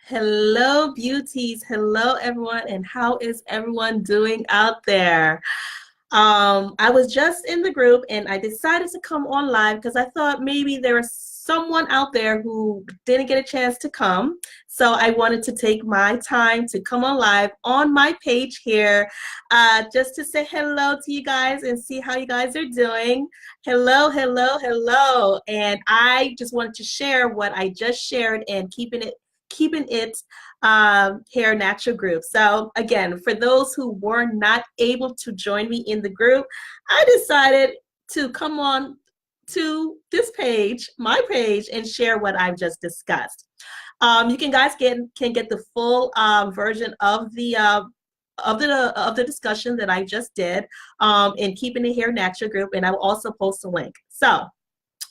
Hello, beauties. Hello, everyone. And how is everyone doing out there? I was just in the group and I decided to come on live because I thought maybe there was someone out there who didn't get a chance to come. So I wanted to take my time to come on live on my page here, just to say hello to you guys and see how you guys are doing. Hello, hello, hello. And I just wanted to share what I just shared and keeping it hair natural group. So again, for those who were not able to join me in the group, I decided to come on to this page, my page, and share what I've just discussed. You can guys can get the full version of the discussion that I just did in Keeping It Hair Natural group, and I will also post a link. So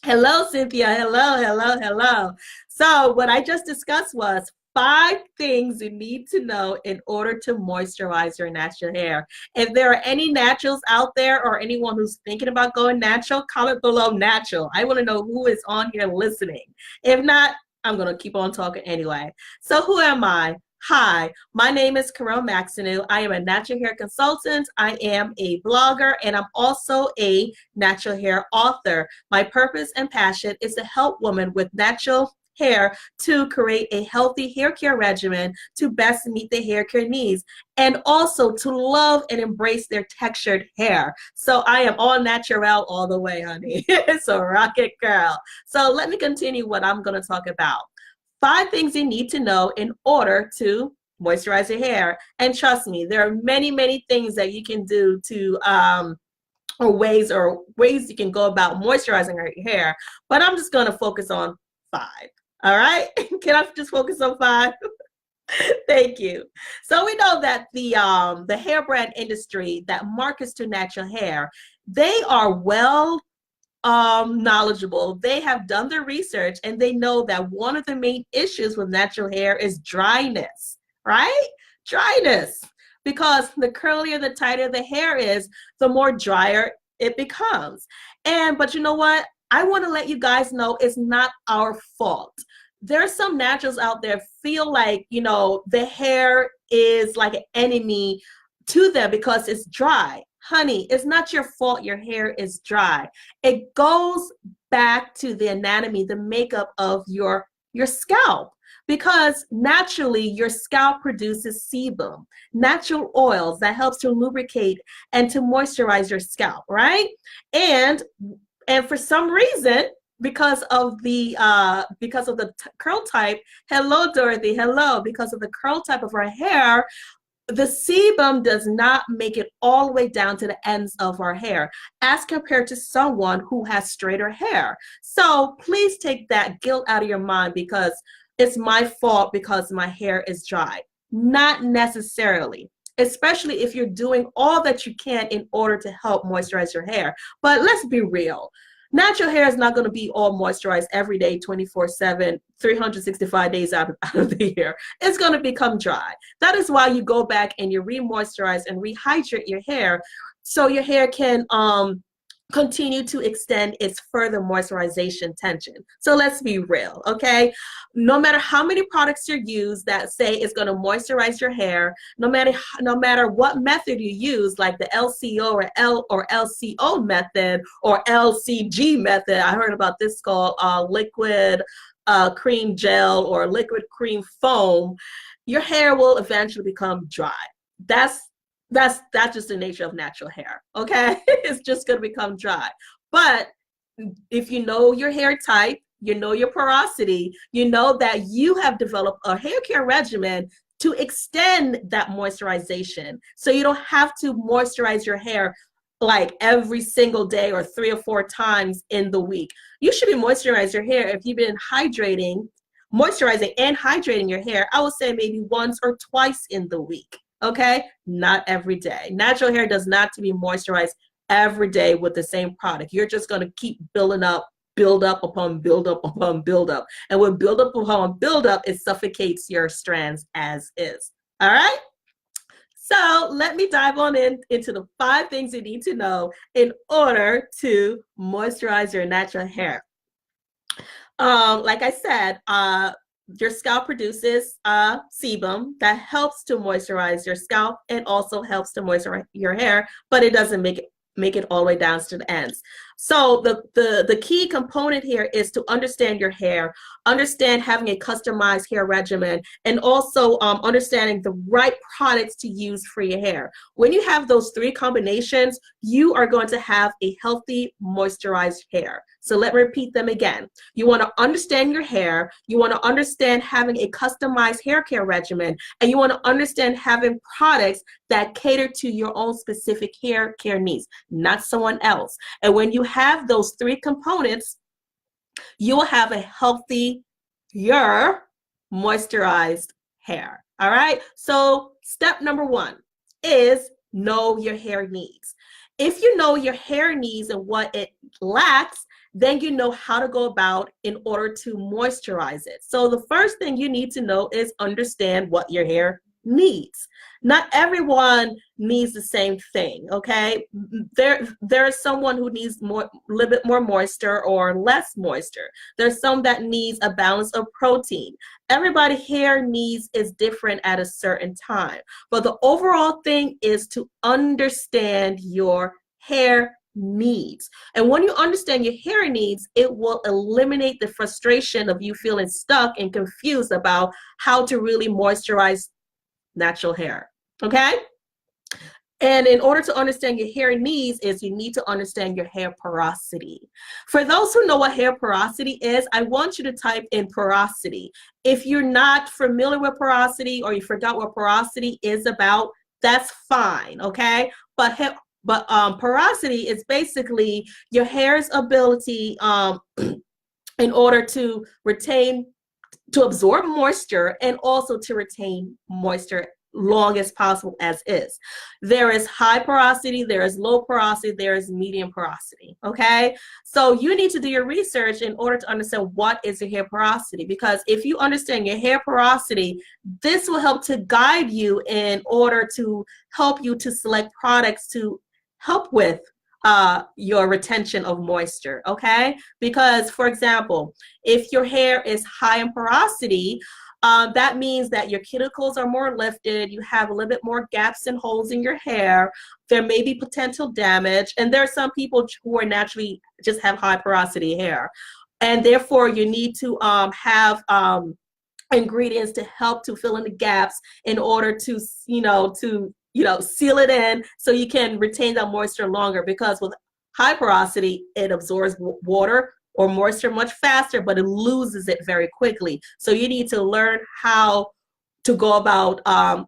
hello, Cynthia. Hello, hello, hello. So what I just discussed was 5 things you need to know in order to moisturize your natural hair. If there are any naturals out there or anyone who's thinking about going natural, comment below natural. I want to know who is on here listening. If not, I'm going to keep on talking anyway. So who am I? Hi, my name is Carol Maxinu. I am a natural hair consultant. I am a blogger, and I'm also a natural hair author. My purpose and passion is to help women with natural hair to create a healthy hair care regimen to best meet their hair care needs, and also to love and embrace their textured hair. So I am all natural all the way, honey. So rock it, girl. So let me continue what I'm going to talk about. 5 things you need to know in order to moisturize your hair. And trust me, there are many, many things that you can do to or ways you can go about moisturizing your hair. But I'm just going to focus on 5. All right? Can I just focus on 5? Thank you. So we know that the hair brand industry that markets to natural hair, they are well knowledgeable. They have done their research and they know that one of the main issues with natural hair is dryness, right? Dryness. Because the curlier, the tighter the hair is, the more drier it becomes. But you know what? I want to let you guys know it's not our fault. There's some naturals out there feel like, the hair is like an enemy to them because it's dry. Honey, it's not your fault your hair is dry. It goes back to the anatomy, the makeup of your scalp, because naturally your scalp produces sebum, natural oils that helps to lubricate and to moisturize your scalp, right? And for some reason, because of the curl type, hello Dorothy, hello, because of the curl type of our hair, the sebum does not make it all the way down to the ends of our hair as compared to someone who has straighter hair. So please take that guilt out of your mind because it's my fault because my hair is dry. Not necessarily, especially if you're doing all that you can in order to help moisturize your hair. But let's be real. Natural hair is not going to be all moisturized every day, 24/7, 365 days out of the year. It's going to become dry. That is why you go back and you re-moisturize and rehydrate your hair so your hair can continue to extend its further moisturization tension. So let's be real, okay? No matter how many products you use that say it's going to moisturize your hair, no matter what method you use, like the LCO or LCO method or LCG method, I heard about this called liquid cream gel or liquid cream foam, your hair will eventually become dry. That's just the nature of natural hair, okay? It's just going to become dry. But if you know your hair type, you know your porosity, you know that you have developed a hair care regimen to extend that moisturization. So you don't have to moisturize your hair like every single day or 3 or 4 times in the week. You should be moisturizing your hair if you've been moisturizing and hydrating your hair, I would say maybe once or twice in the week. Okay, not every day. Natural hair does not to be moisturized every day with the same product. You're just going to keep building up, build up upon build up upon build up. And when build up upon build up, it suffocates your strands as is. All right. So let me dive on into the 5 things you need to know in order to moisturize your natural hair. Like I said, your scalp produces a sebum that helps to moisturize your scalp and also helps to moisturize your hair, but it doesn't make it all the way down to the ends. So the key component here is to understand your hair, understand having a customized hair regimen, and also understanding the right products to use for your hair. When you have those three combinations, you are going to have a healthy, moisturized hair. So let me repeat them again. You want to understand your hair, you want to understand having a customized hair care regimen, and you want to understand having products that cater to your own specific hair care needs, not someone else. And when you have those three components, you will have a healthy, moisturized hair. All right. So step number one is know your hair needs. If you know your hair needs and what it lacks, then you know how to go about in order to moisturize it. So the first thing you need to know is understand what your hair needs. Not everyone needs the same thing, okay? There's someone who needs a little bit more moisture or less moisture. There's some that needs a balance of protein. Everybody's hair needs is different at a certain time. But the overall thing is to understand your hair needs. And when you understand your hair needs, it will eliminate the frustration of you feeling stuck and confused about how to really moisturize natural hair. Okay? And in order to understand your hair needs is you need to understand your hair porosity. For those who know what hair porosity is, I want you to type in porosity. If you're not familiar with porosity or you forgot what porosity is about, that's fine, okay? But porosity is basically your hair's ability in order to absorb moisture and also to retain moisture long as possible as is. There is high porosity, there is low porosity, there is medium porosity, okay? So you need to do your research in order to understand what is your hair porosity, because if you understand your hair porosity, this will help to guide you in order to help you to select products to help with your retention of moisture, okay? Because, for example, if your hair is high in porosity, that means that your cuticles are more lifted, you have a little bit more gaps and holes in your hair, there may be potential damage, and there are some people who are naturally just have high porosity hair. And therefore, you need to have ingredients to help to fill in the gaps in order to, seal it in so you can retain that moisture longer, because with high porosity, it absorbs water or moisture much faster, but it loses it very quickly. So you need to learn how to go about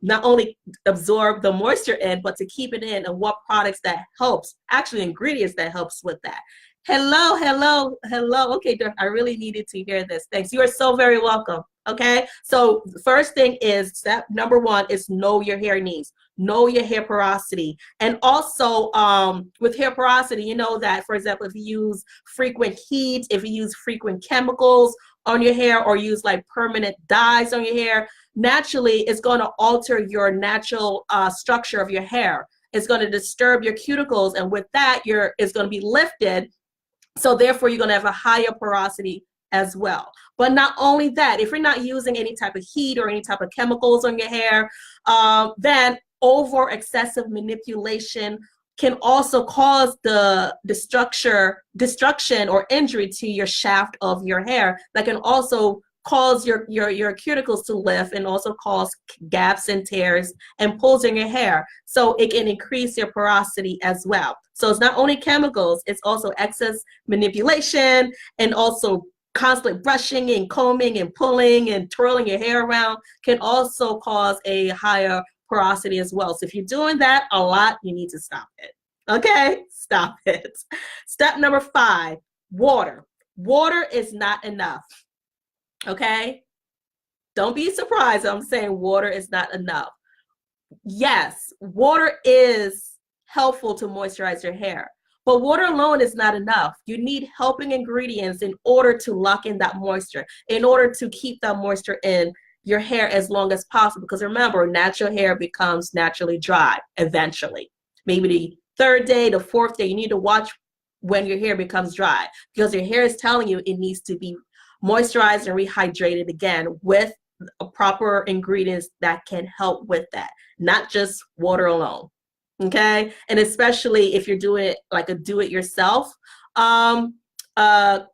not only absorb the moisture in, but to keep it in, and what products that helps, actually ingredients that helps with that. Hello, hello, hello. Okay, I really needed to hear this. Thanks. You are so very welcome. Okay, so the first thing is step number one is know your hair needs. Know your hair porosity. And also with hair porosity, you know that, for example, if you use frequent heat, if you use frequent chemicals on your hair, or use like permanent dyes on your hair, naturally it's going to alter your natural structure of your hair. It's going to disturb your cuticles, and with that, it's going to be lifted. So therefore, you're going to have a higher porosity as well. But not only that, if you're not using any type of heat or any type of chemicals on your hair, then over excessive manipulation can also cause the destruction or injury to your shaft of your hair. That can also cause your cuticles to lift and also cause gaps and tears and pulls in your hair. So it can increase your porosity as well. So it's not only chemicals, it's also excess manipulation, and also constantly brushing and combing and pulling and twirling your hair around can also cause a higher porosity as well. So if you're doing that a lot, you need to stop it. Okay, stop it. Step number 5, water. Water is not enough. Okay, don't be surprised I'm saying water is not enough. Yes, water is helpful to moisturize your hair, but water alone is not enough. You need helping ingredients in order to lock in that moisture, in order to keep that moisture in your hair as long as possible. Because remember, natural hair becomes naturally dry eventually. Maybe the 3rd day, the 4th day, you need to watch when your hair becomes dry, because your hair is telling you it needs to be moisturized and rehydrated again with proper ingredients that can help with that, not just water alone. Okay, and especially if you're doing it like a do-it-yourself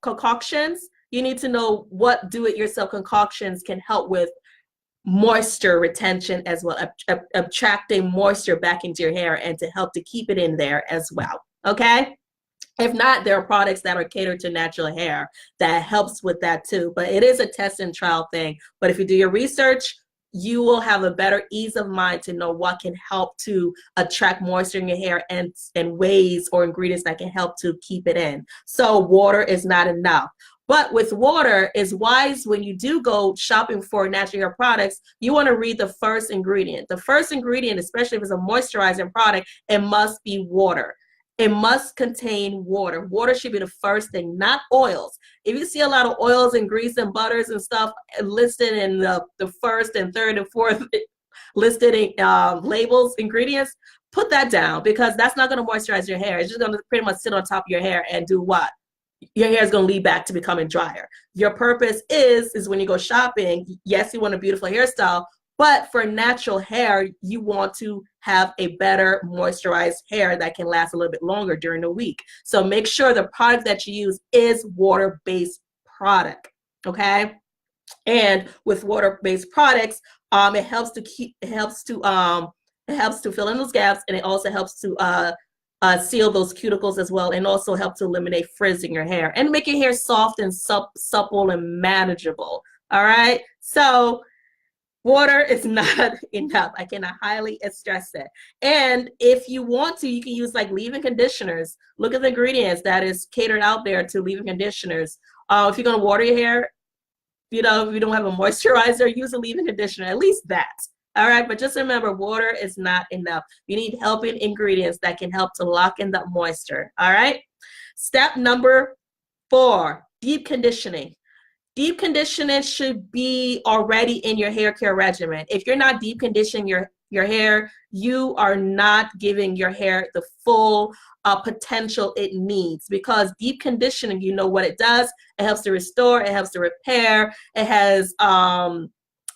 concoctions, you need to know what do-it-yourself concoctions can help with moisture retention as well, attracting moisture back into your hair and to help to keep it in there as well. Okay. If not, there are products that are catered to natural hair that helps with that too. But it is a test and trial thing. But if you do your research, you will have a better ease of mind to know what can help to attract moisture in your hair and ways or ingredients that can help to keep it in. So water is not enough. But with water, it's wise when you do go shopping for natural hair products, you want to read the first ingredient. The first ingredient, especially if it's a moisturizing product, it must be water. It must contain water. Water should be the first thing, not oils. If you see a lot of oils and grease and butters and stuff listed in the first and third and fourth listed labels, ingredients, put that down, because that's not going to moisturize your hair. It's just going to pretty much sit on top of your hair and do what? Your hair is going to lead back to becoming drier. Your purpose is when you go shopping, yes, you want a beautiful hairstyle, but for natural hair, you want to have a better moisturized hair that can last a little bit longer during the week. So make sure the product that you use is water-based product, okay? And with water-based products, it helps to fill in those gaps, and it also helps to seal those cuticles as well, and also help to eliminate frizz in your hair and make your hair soft and supple and manageable. All right, so water is not enough. I cannot highly stress it. And if you want to, you can use like leave-in conditioners. Look at the ingredients that is catered out there to leave-in conditioners. If you're going to water your hair, you know, if you don't have a moisturizer, use a leave-in conditioner, at least that. All right, but just remember, water is not enough. You need helping ingredients that can help to lock in that moisture. All right. Step number 4, deep conditioning. Deep conditioning should be already in your hair care regimen. If you're not deep conditioning your hair, you are not giving your hair the full potential it needs, because deep conditioning, you know what it does. It helps to restore, it helps to repair, it has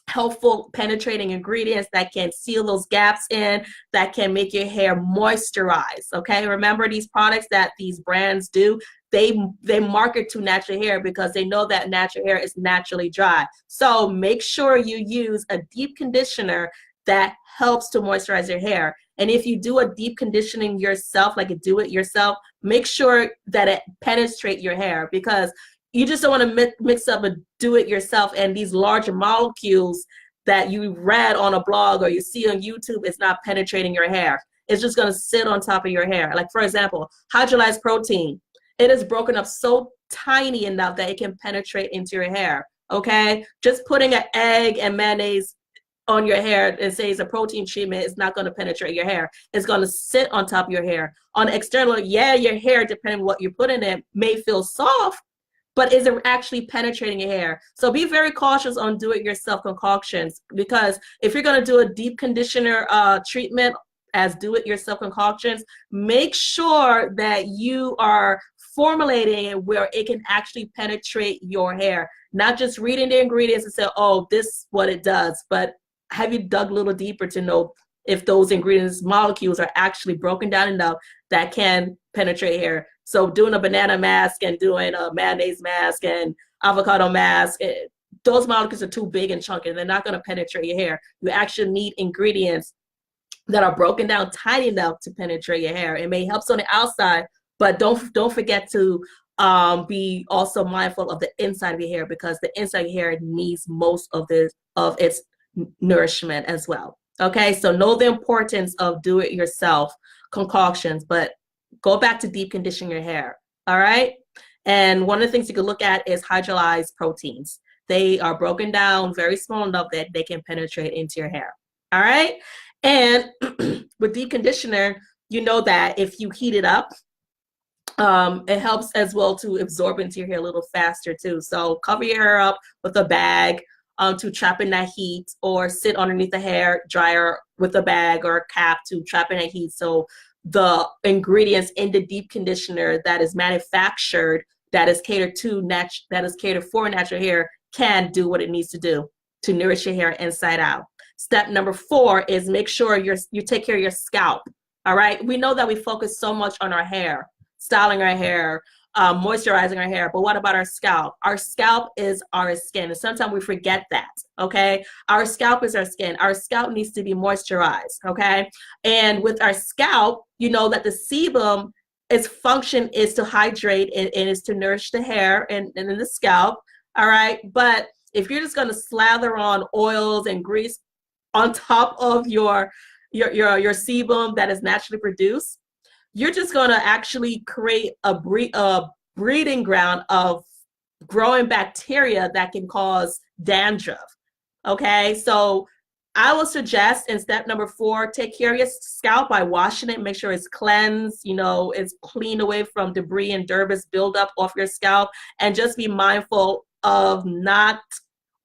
helpful penetrating ingredients that can seal those gaps in, that can make your hair moisturize. Okay, remember these products that these brands do, they market to natural hair because they know that natural hair is naturally dry. So make sure you use a deep conditioner that helps to moisturize your hair. And if you do a deep conditioning yourself, like a do it yourself, make sure that it penetrates your hair, because you just don't want to mix up a do-it-yourself and these large molecules that you read on a blog or you see on YouTube is not penetrating your hair. It's just going to sit on top of your hair. Like, for example, hydrolyzed protein. It is broken up so tiny enough that it can penetrate into your hair, okay? Just putting an egg and mayonnaise on your hair and say it's a protein treatment is not going to penetrate your hair. It's going to sit on top of your hair. On external, yeah, your hair, depending on what you put in it, may feel soft, but is it actually penetrating your hair? So be very cautious on do-it-yourself concoctions, because if you're going to do a deep conditioner treatment as do-it-yourself concoctions, make sure that you are formulating it where it can actually penetrate your hair, not just reading the ingredients and say, oh, this is what it does, but have you dug a little deeper to know if those ingredients molecules are actually broken down enough that can penetrate hair? So doing a banana mask and doing a mayonnaise mask and avocado mask, those molecules are too big and chunky. They're not going to penetrate your hair. You actually need ingredients that are broken down tiny enough to penetrate your hair. It may help on the outside, but don't forget to be also mindful of the inside of your hair, because the inside of your hair needs most of its nourishment as well. Okay, so know the importance of do-it-yourself concoctions, but go back to deep conditioning your hair. All right, and one of the things you can look at is hydrolyzed proteins. They are broken down very small enough that they can penetrate into your hair. All right, and with deep conditioner, you know that if you heat it up, it helps as well to absorb into your hair a little faster too. So cover your hair up with a bag to trap in that heat, or sit underneath the hair dryer with a bag or a cap to trap in that heat. So the ingredients in the deep conditioner that is manufactured that is catered for natural hair can do what it needs to do to nourish your hair inside out. Step number 4 is make sure you take care of your scalp. All right. We know that we focus so much on our hair, styling our hair, moisturizing our hair, but what about our scalp? Our scalp is our skin, and sometimes we forget that. Okay, our scalp is our skin. Our scalp needs to be moisturized. Okay, and with our scalp, you know that the sebum, its function is to hydrate and is to nourish the hair and in the scalp. All right, but if you're just going to slather on oils and grease on top of your sebum that is naturally produced, you're just going to actually create a breeding ground of growing bacteria that can cause dandruff. Okay, so I will suggest in step number 4, take care of your scalp by washing it, make sure it's cleansed, you know, it's cleaned away from debris and dirt buildup off your scalp, and just be mindful of not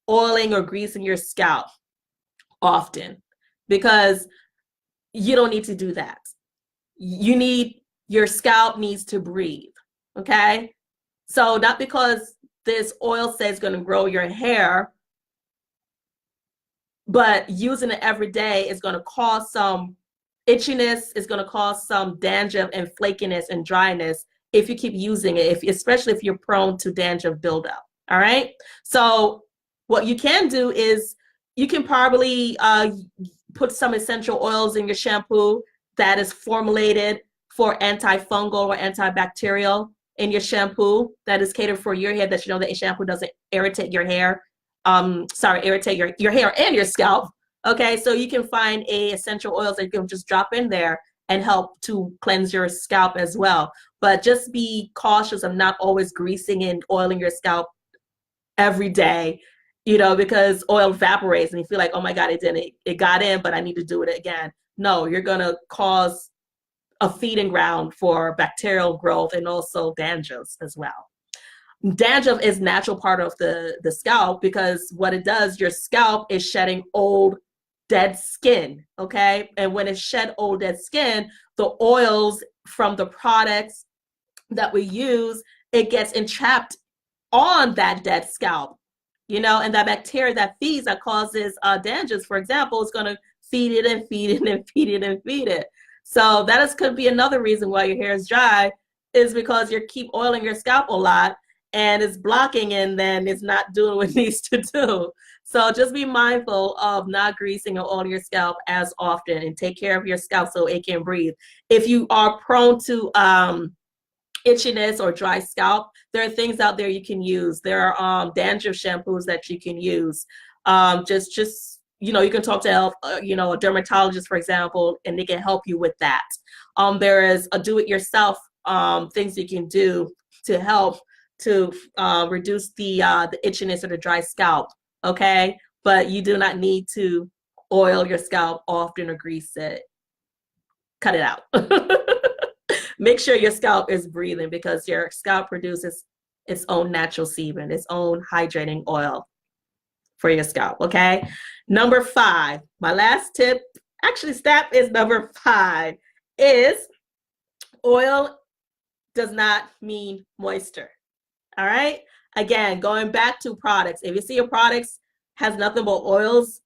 oiling or greasing your scalp often, because you don't need to do that. Your scalp needs to breathe. Okay, so not because this oil says it's going to grow your hair, but using it every day is going to cause some itchiness, it's going to cause some dandruff and flakiness and dryness if you keep using it, especially if you're prone to dandruff buildup. All right, so what you can do is you can probably put some essential oils in your shampoo that is formulated for antifungal or antibacterial in your shampoo that is catered for your hair, that you know that your shampoo doesn't irritate your hair. Irritate your hair and your scalp. Okay, so you can find essential oils that you can just drop in there and help to cleanse your scalp as well. But just be cautious of not always greasing and oiling your scalp every day, you know, because oil evaporates and you feel like, oh my God, it got in, but I need to do it again. No, you're gonna cause a feeding ground for bacterial growth and also dandruff as well. Dandruff is natural part of the scalp, because what it does, your scalp is shedding old dead skin. Okay, and when it shed old dead skin, the oils from the products that we use, it gets entrapped on that dead scalp, you know, and that bacteria that feeds, that causes dandruff, for example, is going to feed it and feed it and feed it and feed it. So could be another reason why your hair is dry, is because you keep oiling your scalp a lot and it's blocking, and then it's not doing what it needs to do. So just be mindful of not greasing or oiling your scalp as often, and take care of your scalp so it can breathe. If you are prone to itchiness or dry scalp, there are things out there you can use. There are dandruff shampoos that you can use. Just you know, you can talk to a dermatologist, for example, and they can help you with that. There is a do-it-yourself things you can do to help to reduce the itchiness or the dry scalp. Okay, but you do not need to oil your scalp often or grease it. Cut it out. Make sure your scalp is breathing, because your scalp produces its own natural sebum, its own hydrating oil for your scalp. Okay, number 5, my last tip, actually step is number 5, is oil does not mean moisture. All right, again, going back to products, if you see your products has nothing but oils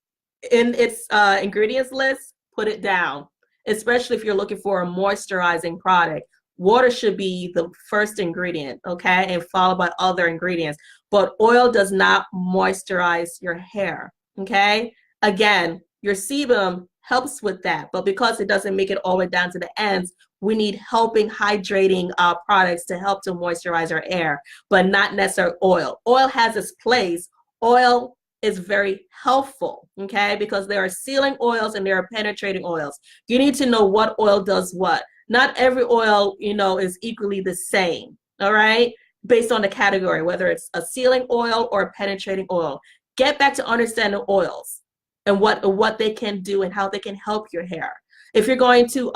in its ingredients list, put it down, especially if you're looking for a moisturizing product. Water should be the first ingredient, okay, and followed by other ingredients. But oil does not moisturize your hair, okay? Again, your sebum helps with that, but because it doesn't make it all the way down to the ends, we need helping hydrating products to help to moisturize our hair, but not necessarily oil. Oil has its place. Oil is very helpful, okay, because there are sealing oils and there are penetrating oils. You need to know what oil does what. Not every oil, you know, is equally the same, all right, based on the category, whether it's a sealing oil or a penetrating oil. Get back to understanding oils and what they can do and how they can help your hair. If you're going to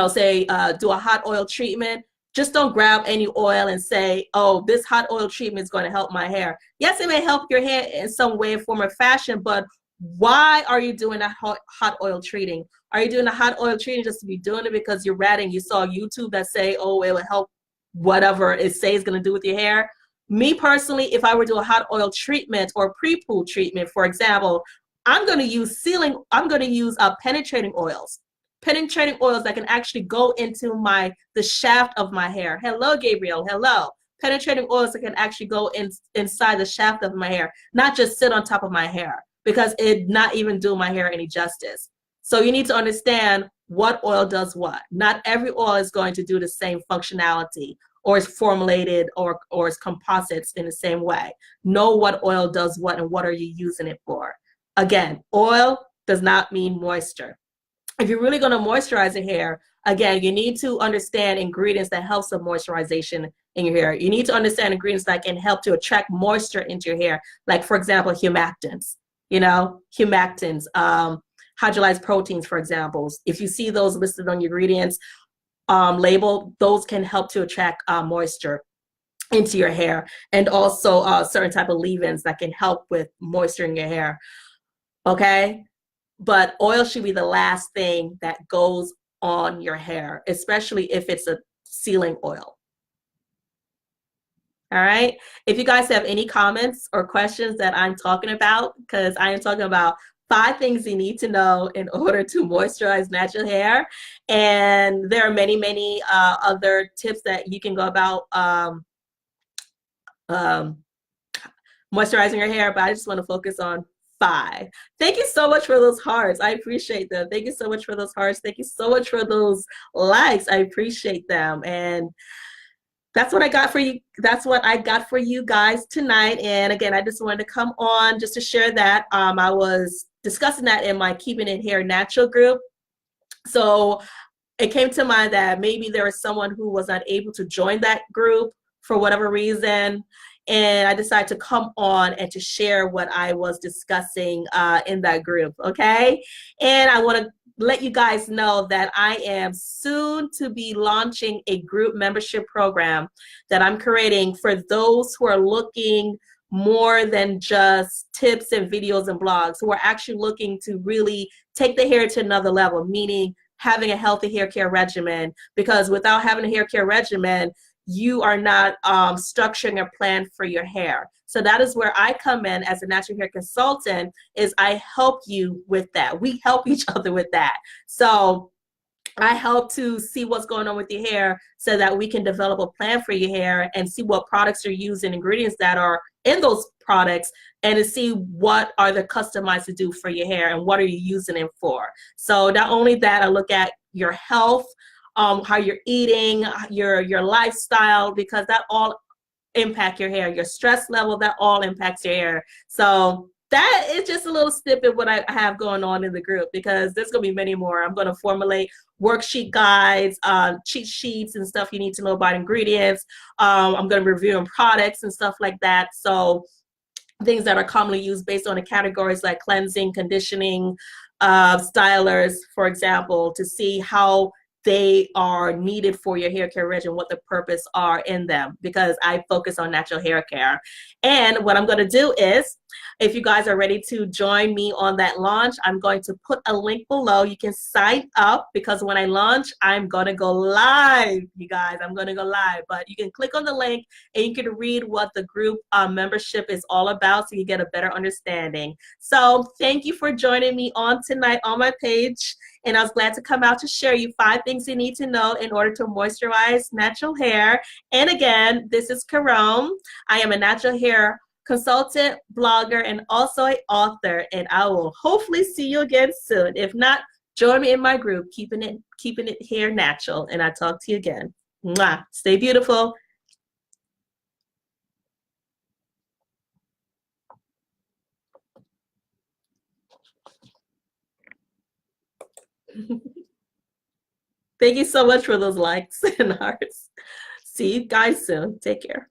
say do a hot oil treatment, just don't grab any oil and say, oh, this hot oil treatment is going to help my hair. Yes, it may help your hair in some way, form, or fashion, but why are you doing a hot oil treating? Are you doing a hot oil treating just to be doing it because you're read and you saw YouTube that say, oh, it will help whatever it says going to do with your hair. Me personally, if I were to do a hot oil treatment or pre-poo treatment, for example, I'm going to use penetrating oils. Penetrating oils that can actually go into the shaft of my hair. Hello, Gabriel. Hello. Penetrating oils that can actually go inside the shaft of my hair, not just sit on top of my hair, because it not even do my hair any justice. So you need to understand what oil does what. Not every oil is going to do the same functionality or is formulated or is composites in the same way. Know what oil does what and what are you using it for. Again, oil does not mean moisture. If you're really going to moisturize your hair, again, you need to understand ingredients that help some moisturization in your hair. You need to understand ingredients that can help to attract moisture into your hair. Like, for example, humectants, hydrolyzed proteins, for example. If you see those listed on your ingredients label, those can help to attract moisture into your hair. And also certain type of leave-ins that can help with moisture in your hair. Okay? But oil should be the last thing that goes on your hair, especially if it's a sealing oil. All right. If you guys have any comments or questions that I'm talking about, because I am talking about 5 things you need to know in order to moisturize natural hair. And there are many, many other tips that you can go about moisturizing your hair, but I just want to focus on 5. Thank you so much for those hearts. I appreciate them. Thank you so much for those hearts. Thank you so much for those likes. I appreciate them. And that's what I got for you. That's what I got for you guys tonight. And again, I just wanted to come on just to share that. I was discussing that in my Keeping It Hair Natural group. So it came to mind that maybe there was someone who was not able to join that group for whatever reason. And I decided to come on and to share what I was discussing in that group, okay? And I want to let you guys know that I am soon to be launching a group membership program that I'm creating for those who are looking more than just tips and videos and blogs, who are actually looking to really take the hair to another level, meaning having a healthy hair care regimen. Because without having a hair care regimen, you are not structuring a plan for your hair. So that is where I come in as a natural hair consultant, is I help you with that. We help each other with that. So I help to see what's going on with your hair so that we can develop a plan for your hair and see what products are used and ingredients that are in those products, and to see what are they customized to do for your hair and what are you using them for. So not only that, I look at your health, how you're eating, your lifestyle, because that all impact your hair, your stress level, that all impacts your hair. So that is just a little snippet what I have going on in the group, because there's going to be many more. I'm going to formulate worksheet guides, cheat sheets and stuff you need to know about ingredients. I'm going to review products and stuff like that. So things that are commonly used based on the categories like cleansing, conditioning, stylers, for example, to see how they are needed for your hair care regimen, what the purpose are in them, because I focus on natural hair care. And what I'm going to do is, if you guys are ready to join me on that launch, I'm going to put a link below. You can sign up, because when I launch, I'm going to go live, you guys. I'm going to go live. But you can click on the link and you can read what the group membership is all about, so you get a better understanding. So thank you for joining me on tonight on my page. And I was glad to come out to share you 5 things you need to know in order to moisturize natural hair. And again, this is Karome. I am a natural hair consultant, blogger, and also an author. And I will hopefully see you again soon. If not, join me in my group, Keeping It Hair Natural. And I'll talk to you again. Mwah. Stay beautiful. Thank you so much for those likes and hearts. See you guys soon. Take care.